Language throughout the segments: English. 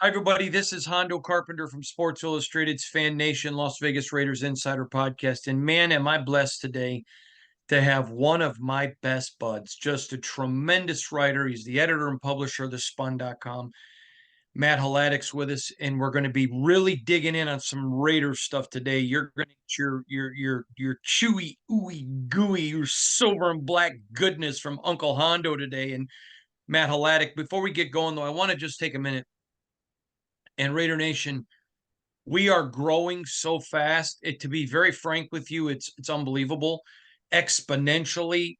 Hi, everybody. This is Hondo Carpenter from Sports Illustrated's Fan Nation Las Vegas Raiders Insider Podcast. And man, am I blessed today to have one of my best buds, just a tremendous writer. He's the editor and publisher of thespun.com. Matt Haladek's with us, and we're going to be really digging in on some Raiders stuff today. You're going to get your chewy, ooey gooey, your silver and black goodness from Uncle Hondo today. And Matt Haladek, before we get going, though, I want to just take a minute. And Raider Nation, we are growing so fast. To be very frank with you, it's unbelievable, exponentially.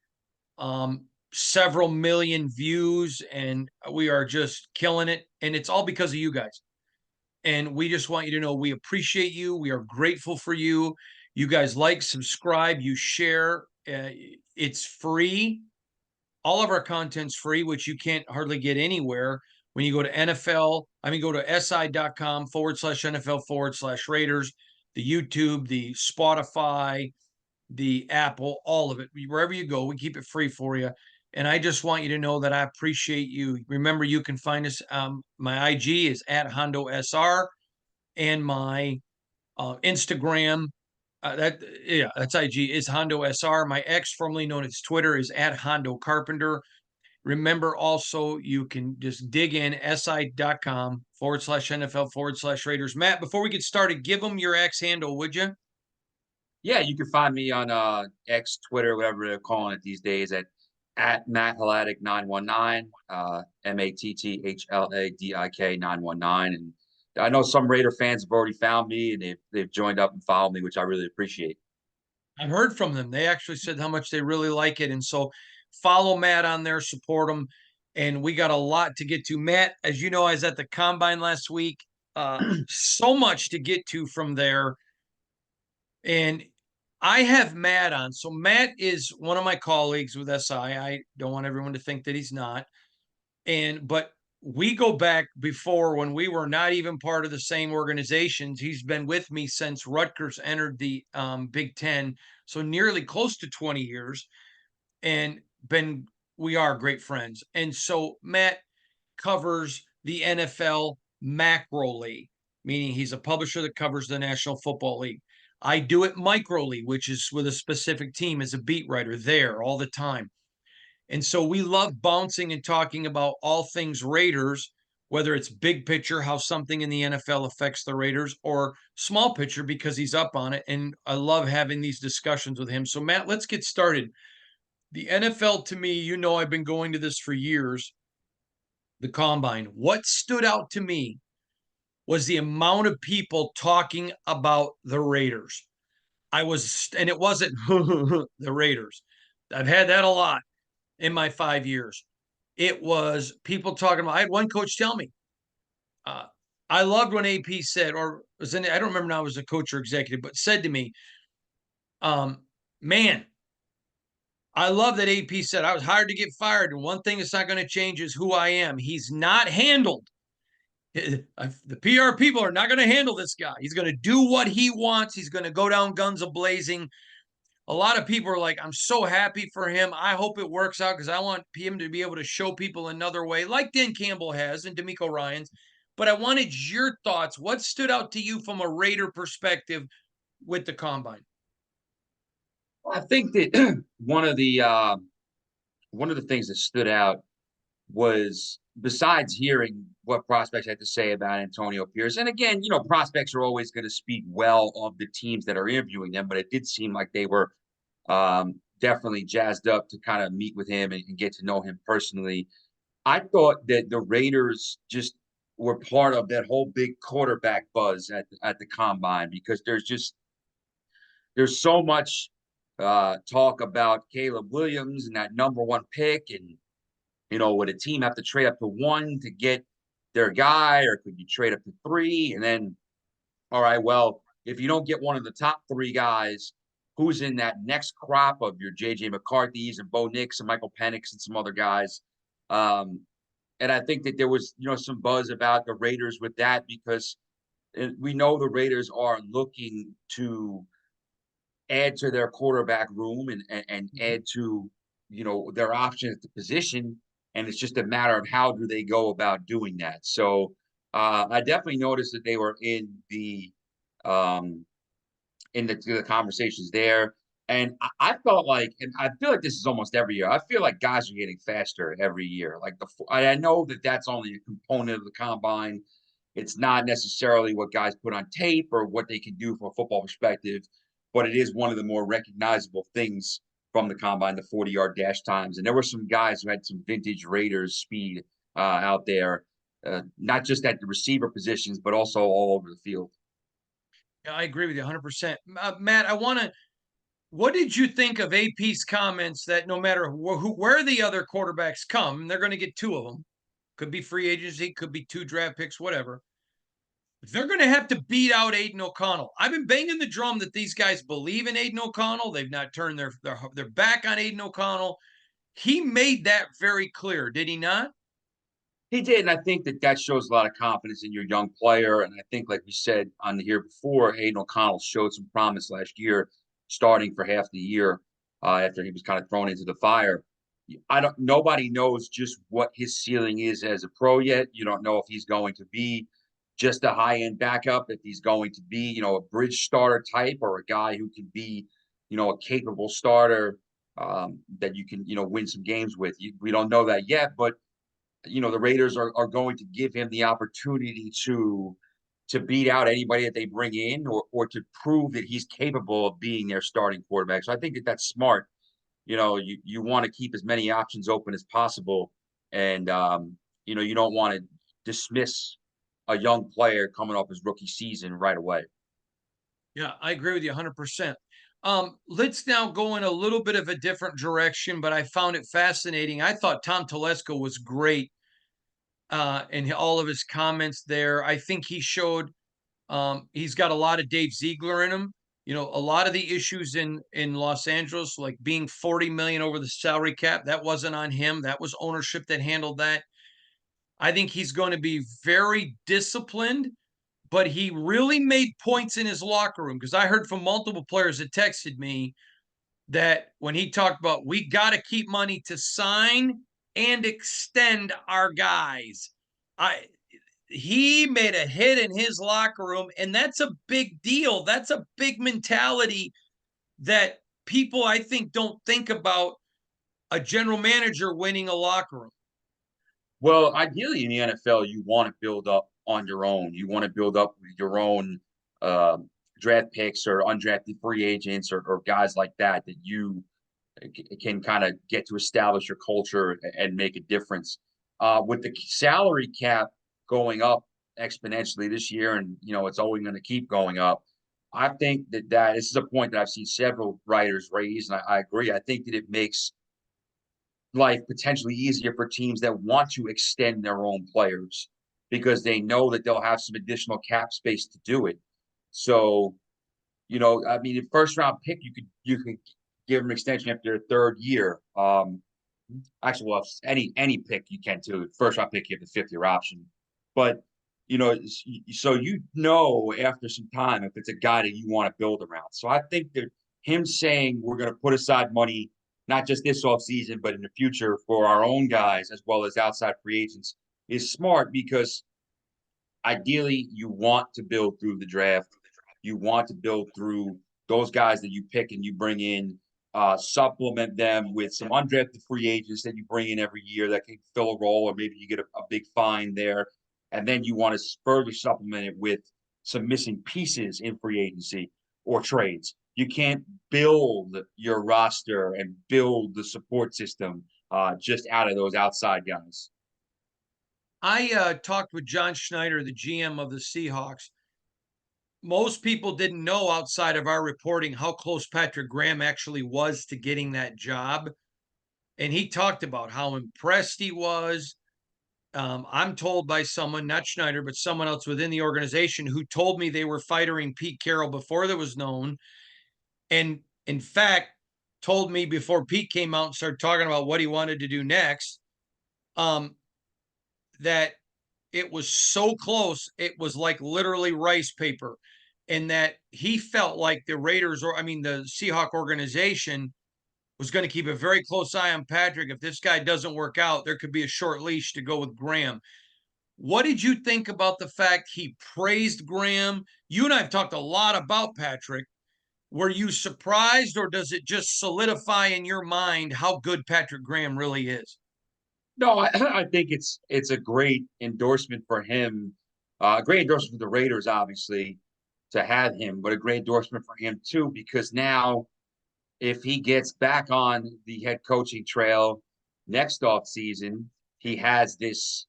Several million views, and we are just killing it. And it's all because of you guys. And we just want you to know we appreciate you. We are grateful for you. You guys like, subscribe, you share. It's free. All of our content's free, which you can't hardly get anywhere. When you go to go to si.com/NFL/Raiders, the YouTube, the Spotify, the Apple, all of it. Wherever you go, we keep it free for you. And I just want you to know that I appreciate you. Remember, you can find us. My IG is at Hondo SR, and my Instagram, that's IG, is Hondo SR. My X, formerly known as Twitter, is at Hondo Carpenter. Remember also, you can just dig in si.com/NFL/Raiders. Matt, before we get started, give them your X handle, would you? Yeah, you can find me on X, Twitter, whatever they're calling it these days at Matt Haladik 919, MATTHLADIK 919. And I know some Raider fans have already found me and they've joined up and followed me, which I really appreciate. I've heard from them. They actually said how much they really like it. And so follow Matt on there, support him. And we got a lot to get to. Matt, as you know, I was at the combine last week. So much to get to from there. And I have Matt on. So Matt is one of my colleagues with SI. I don't want everyone to think that he's not. But we go back before when we were not even part of the same organizations. He's been with me since Rutgers entered the Big Ten, so nearly close to 20 years, and been we are great friends. And so Matt covers the NFL macroly, meaning he's a publisher that covers the National Football League. I do it microly, which is with a specific team as a beat writer there all the time. And so we love bouncing and talking about all things Raiders, whether it's big picture, how something in the NFL affects the Raiders, or small picture because he's up on it. And I love having these discussions with him. So, Matt, let's get started. The NFL, to me, I've been going to this for years, the combine. What stood out to me was the amount of people talking about the Raiders. And it wasn't the Raiders. I've had that a lot in my 5 years. It was people talking about. I had one coach tell me, uh, I loved when AP said, or was in, I don't remember now, it was a coach or executive, but said to me, man, I love that AP said I was hired to get fired. And one thing that's not going to change is who I am. He's not handled. The PR people are not going to handle this guy. He's going to do what he wants. He's going to go down guns a blazing. A lot of people are like, I'm so happy for him. I hope it works out because I want him to be able to show people another way, like Dan Campbell has and D'Amico Ryans. But I wanted your thoughts. What stood out to you from a Raider perspective with the combine? I think that one of the things that stood out was besides hearing what prospects had to say about Antonio Pierce. And again, prospects are always going to speak well of the teams that are interviewing them, but it did seem like they were definitely jazzed up to kind of meet with him and get to know him personally. I thought that the Raiders just were part of that whole big quarterback buzz at the combine because there's so much talk about Caleb Williams and that number one pick, and would a team have to trade up to one to get their guy, or could you trade up to three? And then, all right, well, if you don't get one of the top three guys, who's in that next crop of your JJ McCarthy's and Bo Nix and Michael Penix and some other guys? Um, and I think that there was, some buzz about the Raiders with that because we know the Raiders are looking to add to their quarterback room and add to, their options at the position. And it's just a matter of how do they go about doing that. So I definitely noticed that they were um, in the conversations there. And I felt like, and I feel like this is almost every year. I feel like guys are getting faster every year. Like I know that that's only a component of the combine. It's not necessarily what guys put on tape or what they can do from a football perspective, but it is one of the more recognizable things from the combine, the 40-yard dash times. And there were some guys who had some vintage Raiders speed out there, not just at the receiver positions, but also all over the field. Yeah, I agree with you 100%. Matt, what did you think of AP's comments that no matter where the other quarterbacks come, they're going to get two of them. Could be free agency, could be two draft picks, whatever. They're going to have to beat out Aidan O'Connell. I've been banging the drum that these guys believe in Aidan O'Connell. They've not turned their back on Aidan O'Connell. He made that very clear, did he not? He did, and I think that that shows a lot of confidence in your young player. And I think, like we said on the year before, Aidan O'Connell showed some promise last year, starting for half the year after he was kind of thrown into the fire. I don't. Nobody knows just what his ceiling is as a pro yet. You don't know if he's going to be just a high end backup, if he's going to be, a bridge starter type, or a guy who can be, a capable starter that you can, win some games with. We don't know that yet, but the Raiders are going to give him the opportunity to beat out anybody that they bring in, or to prove that he's capable of being their starting quarterback. So I think that that's smart. You want to keep as many options open as possible, and you don't want to dismiss a young player coming off his rookie season right away. Yeah, I agree with you 100%. Let's now go in a little bit of a different direction, but I found it fascinating. I thought Tom Telesco was great in all of his comments there. I think he showed he's got a lot of Dave Ziegler in him. A lot of the issues in Los Angeles, like being 40 million over the salary cap, that wasn't on him. That was ownership that handled that. I think he's going to be very disciplined, but he really made points in his locker room because I heard from multiple players that texted me that when he talked about we got to keep money to sign and extend our guys. I He made a hit in his locker room, and that's a big deal. That's a big mentality that people I think don't think about a general manager winning a locker room. Well, ideally in the NFL, you want to build up on your own. You want to build up with your own um, draft picks or undrafted free agents, or guys like that you can kind of get to establish your culture and make a difference. With the salary cap going up exponentially this year, and it's only going to keep going up. I think that this is a point that I've seen several writers raise, and I agree. I think that it makes life potentially easier for teams that want to extend their own players because they know that they'll have some additional cap space to do it. So, I mean, the first round pick, you could give them an extension after their third year. Actually, well, any pick you can too. First round pick, you have the fifth year option, but so after some time if it's a guy that you want to build around. So I think that him saying we're going to put aside money not just this offseason, but in the future for our own guys as well as outside free agents is smart because ideally you want to build through the draft. You want to build through those guys that you pick and you bring in, supplement them with some undrafted free agents that you bring in every year that can fill a role, or maybe you get a big find there. And then you want to further supplement it with some missing pieces in free agency or trades. You can't build your roster and build the support system just out of those outside guys. I talked with John Schneider, the GM of the Seahawks. Most people didn't know outside of our reporting how close Patrick Graham actually was to getting that job. And he talked about how impressed he was. I'm told by someone, not Schneider, but someone else within the organization who told me they were firing Pete Carroll before that was known. And in fact, told me before Pete came out and started talking about what he wanted to do next, um, that it was so close, it was like literally rice paper. And that he felt like the Raiders, or I mean, the Seahawk organization was going to keep a very close eye on Patrick. If this guy doesn't work out, there could be a short leash to go with Graham. What did you think about the fact he praised Graham? You and I have talked a lot about Patrick. Were you surprised, or does it just solidify in your mind how good Patrick Graham really is? No, I think it's a great endorsement for him. A great endorsement for the Raiders, obviously, to have him, but a great endorsement for him too, because now if he gets back on the head coaching trail next off season, he has this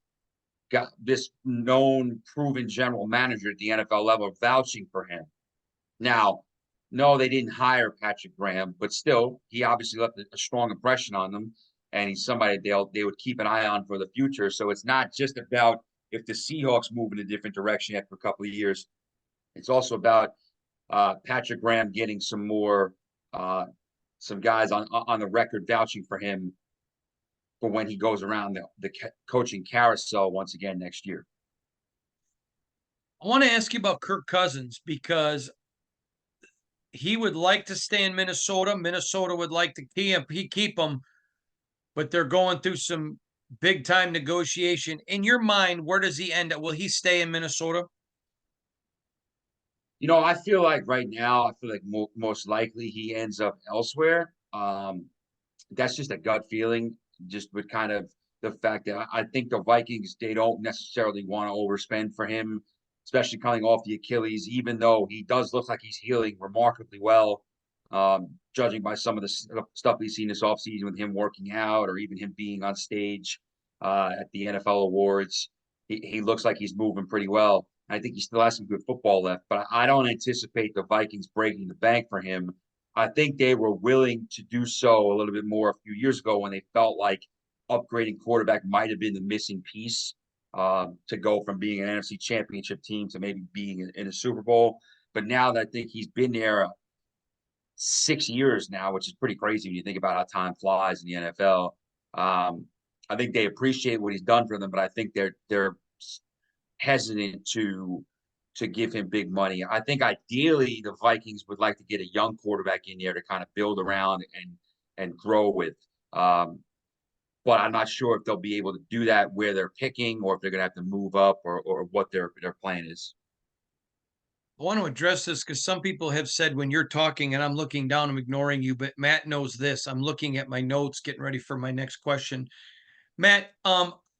known, proven general manager at the NFL level vouching for him. Now, no, they didn't hire Patrick Graham, but still, he obviously left a strong impression on them, and he's somebody they would keep an eye on for the future. So it's not just about if the Seahawks move in a different direction after a couple of years. It's also about Patrick Graham getting some guys on the record vouching for him for when he goes around the coaching carousel once again next year. I want to ask you about Kirk Cousins because he would like to stay in Minnesota. Minnesota would like to keep him, but they're going through some big time negotiation. In your mind, where does he end up? Will he stay in Minnesota? I feel like right now, I feel like most likely he ends up elsewhere. That's just a gut feeling, just with kind of the fact that I think the Vikings, they don't necessarily want to overspend for him, especially coming off the Achilles, even though he does look like he's healing remarkably well, judging by some of the stuff we've seen this offseason with him working out or even him being on stage at the NFL awards. He looks like he's moving pretty well. I think he still has some good football left, but I don't anticipate the Vikings breaking the bank for him. I think they were willing to do so a little bit more a few years ago when they felt like upgrading quarterback might have been the missing piece to go from being an NFC championship team to maybe being in a Super Bowl. But now that I think he's been there 6 years now, which is pretty crazy when you think about how time flies in the NFL. I think they appreciate what he's done for them, but I think they're hesitant to give him big money. I think ideally the Vikings would like to get a young quarterback in there to kind of build around and grow with. But I'm not sure if they'll be able to do that where they're picking, or if they're going to have to move up, or what their plan is. I want to address this because some people have said when you're talking and I'm looking down, I'm ignoring you, but Matt knows this. I'm looking at my notes, getting ready for my next question. Matt,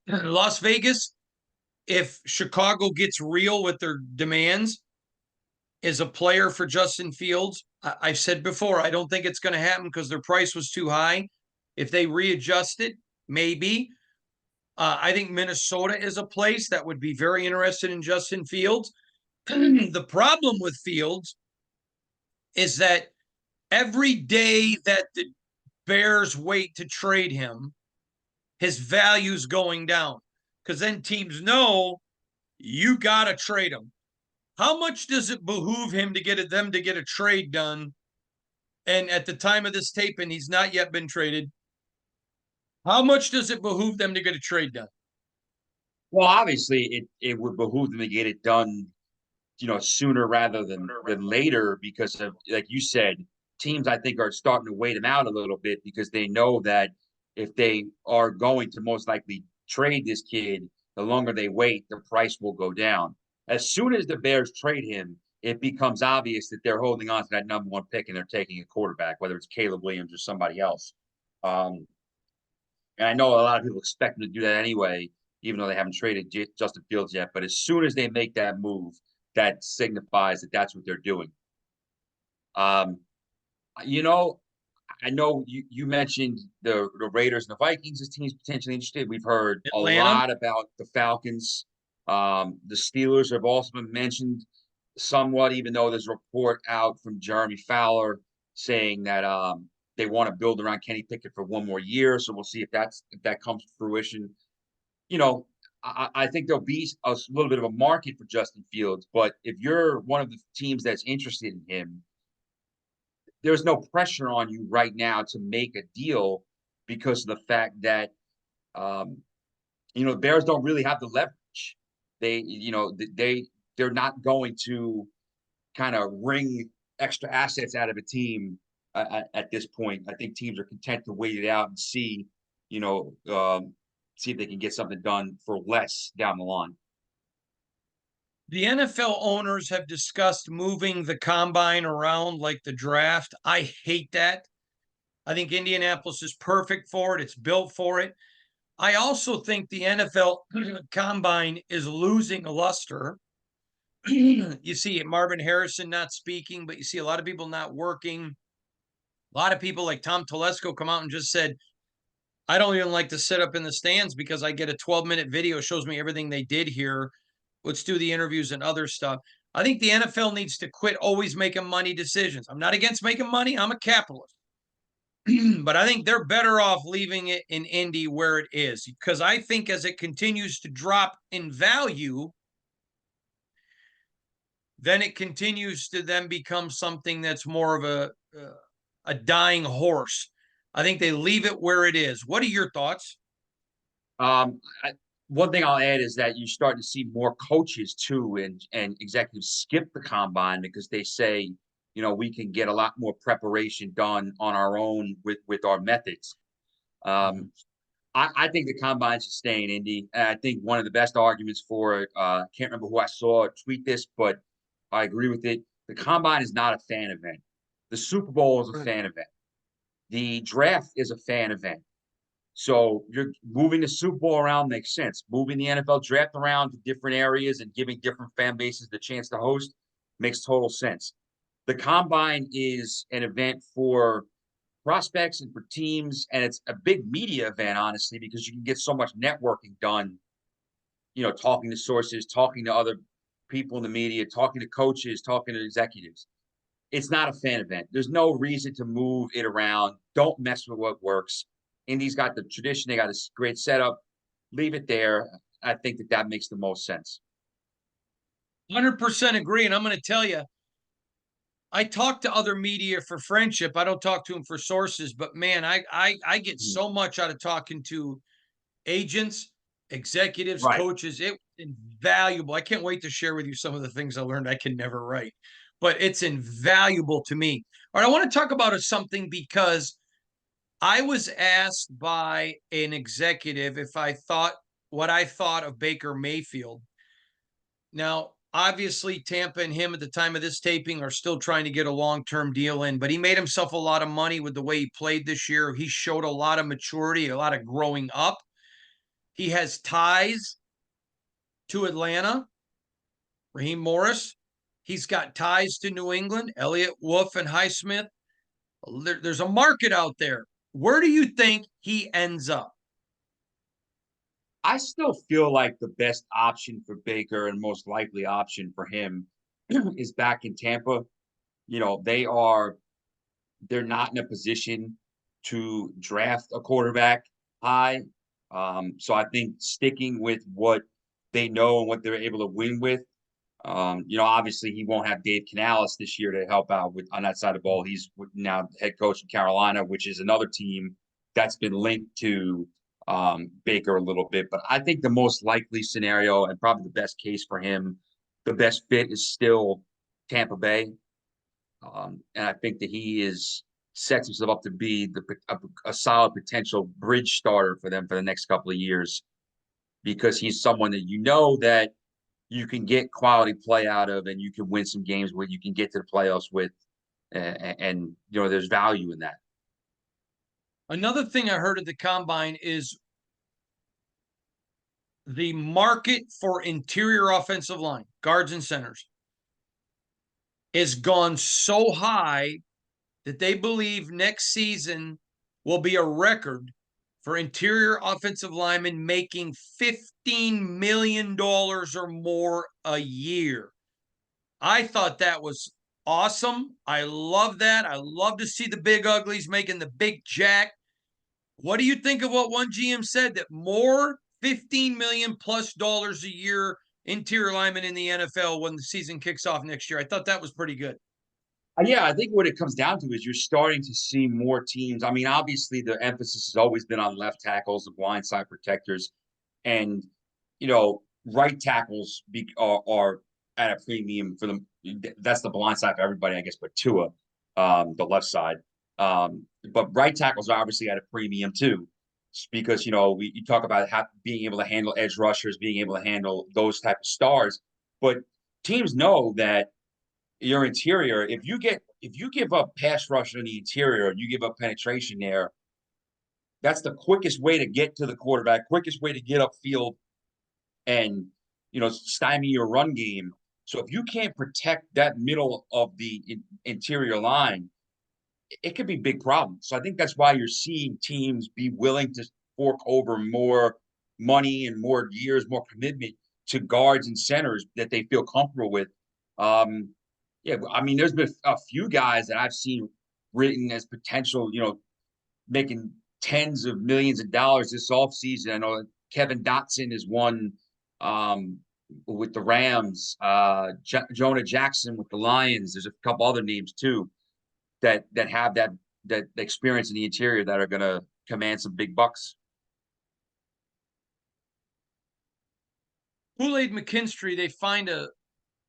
Las Vegas, if Chicago gets real with their demands, is a player for Justin Fields. I've said before, I don't think it's going to happen because their price was too high. If they readjust it, maybe. I think Minnesota is a place that would be very interested in Justin Fields. The problem with Fields is that every day that the Bears wait to trade him, his value's going down because then teams know you got to trade him. How much does it behoove him to get them to get a trade done? And at the time of this tape, and he's not yet been traded, how much does it behoove them to get a trade done? Well, obviously, it would behoove them to get it done, sooner rather than later, because of, like you said, teams I think are starting to wait him out a little bit because they know that if they are going to most likely trade this kid, the longer they wait, the price will go down. As soon as the Bears trade him, it becomes obvious that they're holding on to that number one pick and they're taking a quarterback, whether it's Caleb Williams or somebody else. Um, and I know a lot of people expect them to do that anyway, even though they haven't traded Justin Fields yet. But as soon as they make that move, that signifies that that's what they're doing. Um, you know, I know you mentioned the Raiders and the Vikings as teams potentially interested. We've heard a Atlanta, lot about the Falcons. The Steelers have also been mentioned somewhat, even though there's a report out from Jeremy Fowler saying that they want to build around Kenny Pickett for one more year. So we'll see if that comes to fruition. You know, I think there'll be a little bit of a market for Justin Fields, but if you're one of the teams that's interested in him, there's no pressure on you right now to make a deal because of the fact that um, the Bears don't really have the leverage. They're not going to kind of wring extra assets out of a team at this point. I think teams are content to wait it out and see, see if they can get something done for less down the line. The NFL owners have discussed moving the combine around like the draft. I hate that. I think Indianapolis is perfect for it. It's built for it. I also think the NFL combine is losing luster. You see Marvin Harrison not speaking, but you see a lot of people not working. A lot of people like Tom Telesco come out and just said, I don't even like to sit up in the stands because I get a 12-minute video shows me everything they did here. Let's do the interviews and other stuff. I think the NFL needs to quit always making money decisions. I'm not against making money. I'm a capitalist. But I think they're better off leaving it in Indy where it is, because I think as it continues to drop in value, then it continues to then become something that's more of a dying horse. I think they leave it where it is. What are your thoughts? I, one thing I'll add is that you start to see more coaches too, and executives skip the combine because they say, we can get a lot more preparation done on our own with our methods. Mhm. I think the combine should stay in Indy. And I think one of the best arguments for it, can't remember who I saw tweet this, but I agree with it. The combine is not a fan event. The Super Bowl is a Right. fan event. The draft is a fan event. So you're moving the Super Bowl around makes sense. Moving the NFL draft around to different areas and giving different fan bases the chance to host makes total sense. The combine is an event for prospects and for teams, and it's a big media event, honestly, because you can get so much networking done, talking to sources, talking to other people in the media, talking to coaches, talking to executives. It's not a fan event. There's no reason to move it around. Don't mess with what works. Indy's got the tradition. They got a great setup. Leave it there. I think that makes the most sense. 100% agree. And I'm going to tell you, I talk to other media for friendship. I don't talk to them for sources, but man, I get Mhm. so much out of talking to agents, executives, Right. coaches. It's invaluable. I can't wait to share with you some of the things I learned I can never write, but it's invaluable to me. All right, I want to talk about something because I was asked by an executive if I thought what I thought of Baker Mayfield. Now, obviously, Tampa and him at the time of this taping are still trying to get a long term deal in, but he made himself a lot of money with the way he played this year. He showed a lot of maturity, a lot of growing up. He has ties to Atlanta, Raheem Morris. He's got ties to New England, Elliott Wolf and Highsmith. There's a market out there. Where do you think he ends up? I still feel like the best option for Baker and most likely option for him is back in Tampa. You know, they're not in a position to draft a quarterback high. So I think sticking with what they know and what they're able to win with. Obviously he won't have Dave Canales this year to help out with on that side of the ball. He's now head coach in Carolina, which is another team that's been linked to Baker a little bit. But I think the most likely scenario and probably the best case for him, the best fit is still Tampa Bay. And I think that he is sets himself up to be a solid potential bridge starter for them for the next couple of years because he's someone that that you can get quality play out of and you can win some games where you can get to the playoffs with and there's value in that. Another thing I heard at the combine is the market for interior offensive line, guards and centers, has gone so high that they believe next season will be a record for interior offensive linemen making $15 million or more a year. I thought that was awesome. I love that. I love to see the big uglies making the big jack. What do you think of what one GM said that more 15 million plus dollars a year interior linemen in the NFL when the season kicks off next year? I thought that was pretty good. Yeah, I think what it comes down to is you're starting to see more teams. I mean, obviously the emphasis has always been on left tackles, the blindside protectors, and right tackles are at a premium for them. That's the blind side for everybody, I guess, but Tua, the left side. But right tackles are obviously at a premium too, because you talk about being able to handle edge rushers, being able to handle those type of stars, but teams know that your interior, if you give up pass rush on the interior and you give up penetration there, that's the quickest way to get to the quarterback, quickest way to get upfield and stymie your run game. So if you can't protect that middle of the interior line, it could be big problems. So I think that's why you're seeing teams be willing to fork over more money and more years, more commitment to guards and centers that they feel comfortable with. Yeah, I mean, there's been a few guys that I've seen written as potential, making tens of millions of dollars this offseason. I know Kevin Dotson is one with the Rams, Jonah Jackson with the Lions. There's a couple other names too that have that experience in the interior that are going to command some big bucks. Kool-Aid McKinstry, they find a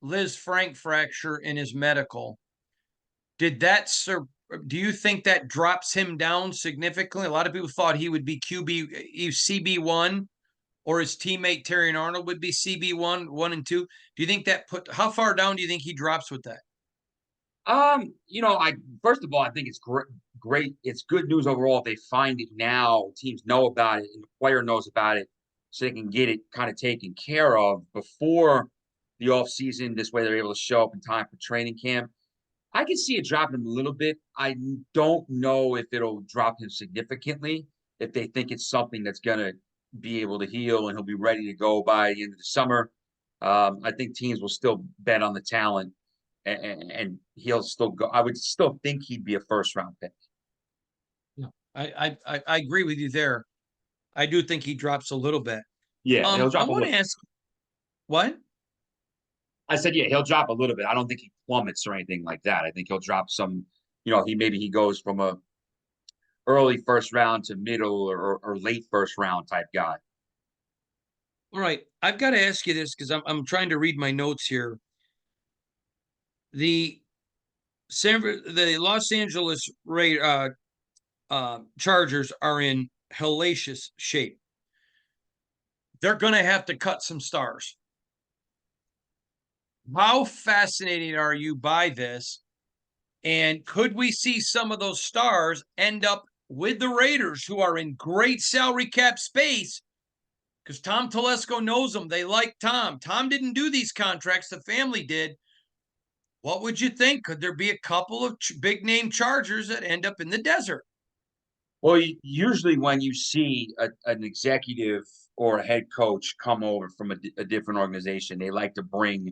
Liz Frank fracture in his medical. Did that do you think that drops him down significantly? A lot of people thought he would be CB1, or his teammate Terry Arnold would be CB1, 1 and 2. Do you think that how far down do you think he drops with that? I first of all, I think it's great. It's good news overall. If they find it now, teams know about it, and the player knows about it, so they can get it kind of taken care of before the off season. This way, they're able to show up in time for training camp. I can see it dropping him a little bit. I don't know if it'll drop him significantly. If they think it's something that's going to be able to heal and he'll be ready to go by the end of the summer, I think teams will still bet on the talent, and he'll still go. I would still think he'd be a first round pick. Yeah, I agree with you there. I do think he drops a little bit. Yeah, he'll I drop a want little. to ask what? I said, yeah, he'll drop a little bit. I don't think he plummets or anything like that. I think he'll drop some. He goes from a early first round to middle or late first round type guy. All right, I've got to ask you this because I'm trying to read my notes here. The the Los Angeles Chargers are in hellacious shape. They're going to have to cut some stars. How fascinated are you by this? And could we see some of those stars end up with the Raiders, who are in great salary cap space? Because Tom Telesco knows them. They like Tom. Tom didn't do these contracts, the family did. What would you think? Could there be a couple of big name Chargers that end up in the desert? Well, usually when you see an executive or a head coach come over from a different organization, they like to bring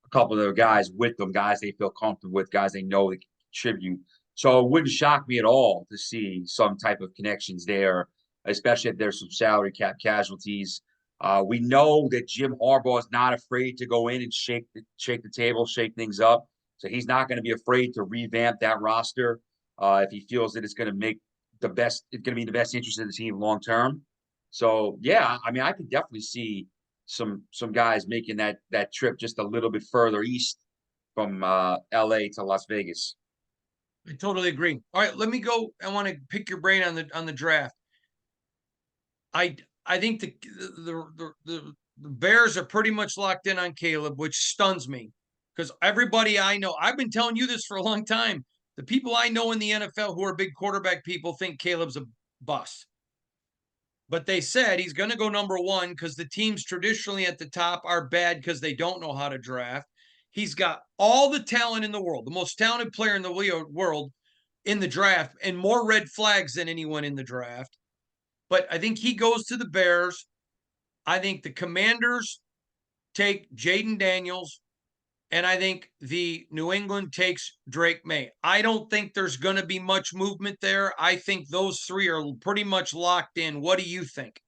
a couple of their guys with them, guys they feel comfortable with, guys they know they can contribute. So it wouldn't shock me at all to see some type of connections there, especially if there's some salary cap casualties. We know that Jim Harbaugh is not afraid to go in and shake the table, shake things up. So he's not going to be afraid to revamp that roster if he feels that it's going to make it's going to be the best interest of the team long term. So yeah, I mean, I could definitely see some guys making that trip just a little bit further east from LA to Las Vegas. I totally agree. All right, let me go. I want to pick your brain on the draft. I I think the Bears are pretty much locked in on Caleb, which stuns me because everybody I know, I've been telling you this for a long time. The people I know in the NFL who are big quarterback people think Caleb's a bust. But they said he's going to go number one because the teams traditionally at the top are bad because they don't know how to draft. He's got all the talent in the world, the most talented player in the world in the draft, and more red flags than anyone in the draft. But I think he goes to the Bears. I think the Commanders take Jaden Daniels, and I think the New England takes Drake May. I don't think there's going to be much movement there. I think those three are pretty much locked in. What do you think?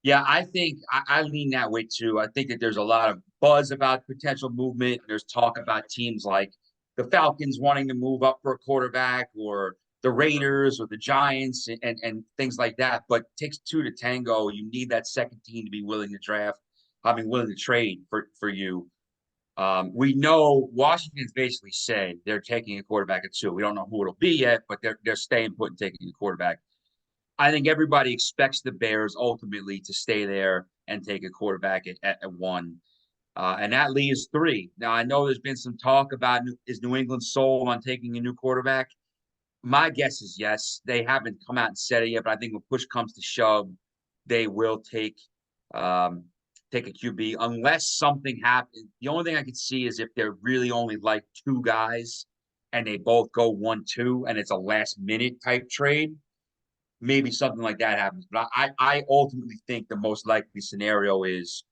Yeah, I think I lean that way too. I think that there's a lot of buzz about potential movement. There's talk about teams like the Falcons wanting to move up for a quarterback, or the Raiders or the Giants, and things like that. But it takes two to tango. You need that second team to be willing to draft, willing to trade for you. We know Washington's basically said they're taking a quarterback at 2. We don't know who it'll be yet, but they're staying put and taking a quarterback. I think everybody expects the Bears ultimately to stay there and take a quarterback at 1. And that leaves three. Now, I know there's been some talk about is New England sold on taking a new quarterback? My guess is yes. They haven't come out and said it yet, but I think when push comes to shove, they will take a QB unless something happens. The only thing I could see is if they're really only like two guys and they both go 1-2 and it's a last minute type trade. Maybe something like that happens. But I ultimately think the most likely scenario is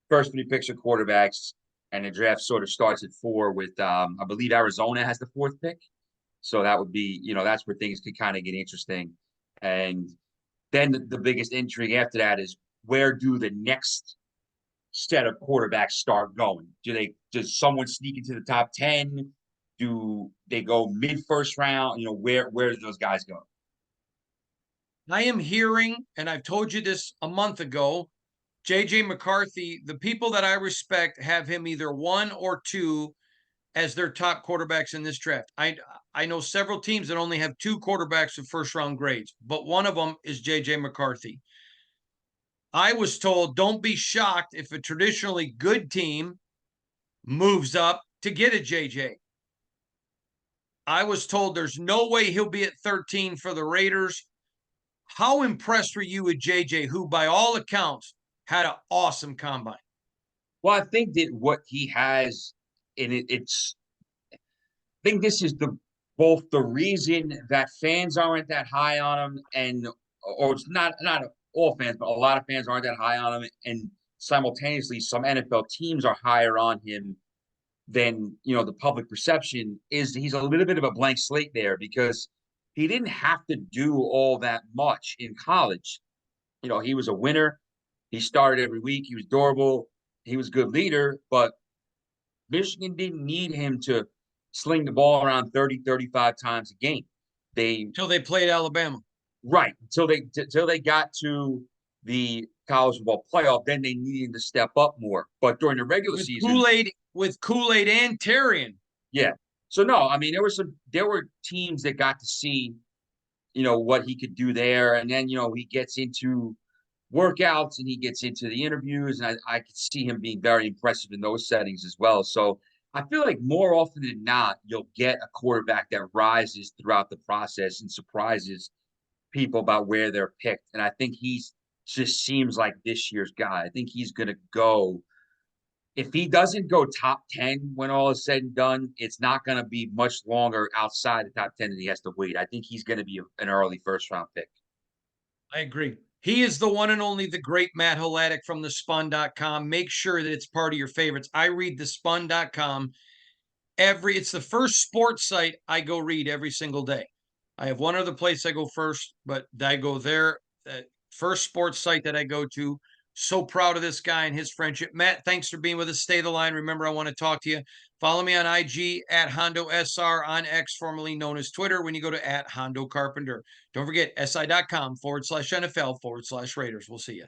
first three picks are quarterbacks, and the draft sort of starts at 4 with I believe Arizona has the fourth pick. So that would be, that's where things could kind of get interesting. And then the biggest intrigue after that is where do the next set of quarterbacks start going? Does someone sneak into the top 10? Do they go mid first round? Where do those guys go? I am hearing, and I've told you this a month ago, JJ McCarthy, the people that I respect have him either 1 or 2 as their top quarterbacks in this draft. I know several teams that only have 2 quarterbacks with first round grades, but one of them is JJ McCarthy. I was told don't be shocked if a traditionally good team moves up to get a JJ. I was told there's no way he'll be at 13 for the Raiders. How impressed were you with JJ, who by all accounts had an awesome combine? Well, I think that what he has in I think this is both the reason that fans aren't that high on him, and or it's not all fans, but a lot of fans aren't that high on him, and simultaneously some NFL teams are higher on him than the public perception is. He's a little bit of a blank slate there because he didn't have to do all that much in college. He was a winner. He started every week. He was durable. He was a good leader, but Michigan didn't need him to sling the ball around 30, 35 times a game. They Till they played Alabama. Right. Until they got to the college football playoff, then they needed to step up more. But during the regular With season, Kool-Aid and Terrian. yeah. So no, I mean there were teams that got to see, what he could do there. And then, he gets into workouts and he gets into the interviews, and I could see him being very impressive in those settings as well. So I feel like more often than not, you'll get a quarterback that rises throughout the process and surprises people about where they're picked. And I think he's just seems like this year's guy. I think he's going to go. If he doesn't go top 10 when all is said and done, it's not going to be much longer outside the top 10 that he has to wait. I think he's going to be an early first round pick. I agree. He is the one and only the great Matt Halatic from the spun.com. Make sure that it's part of your favorites. I read the spun.com it's the first sports site I go read every single day. I have one other place I go first, but I go there. First sports site that I go to. So proud of this guy and his friendship. Matt, thanks for being with us. Stay the line. Remember, I want to talk to you. Follow me on IG at Hondo SR on X, formerly known as Twitter, when you go to at Hondo Carpenter. Don't forget, si.com/NFL/Raiders. We'll see you.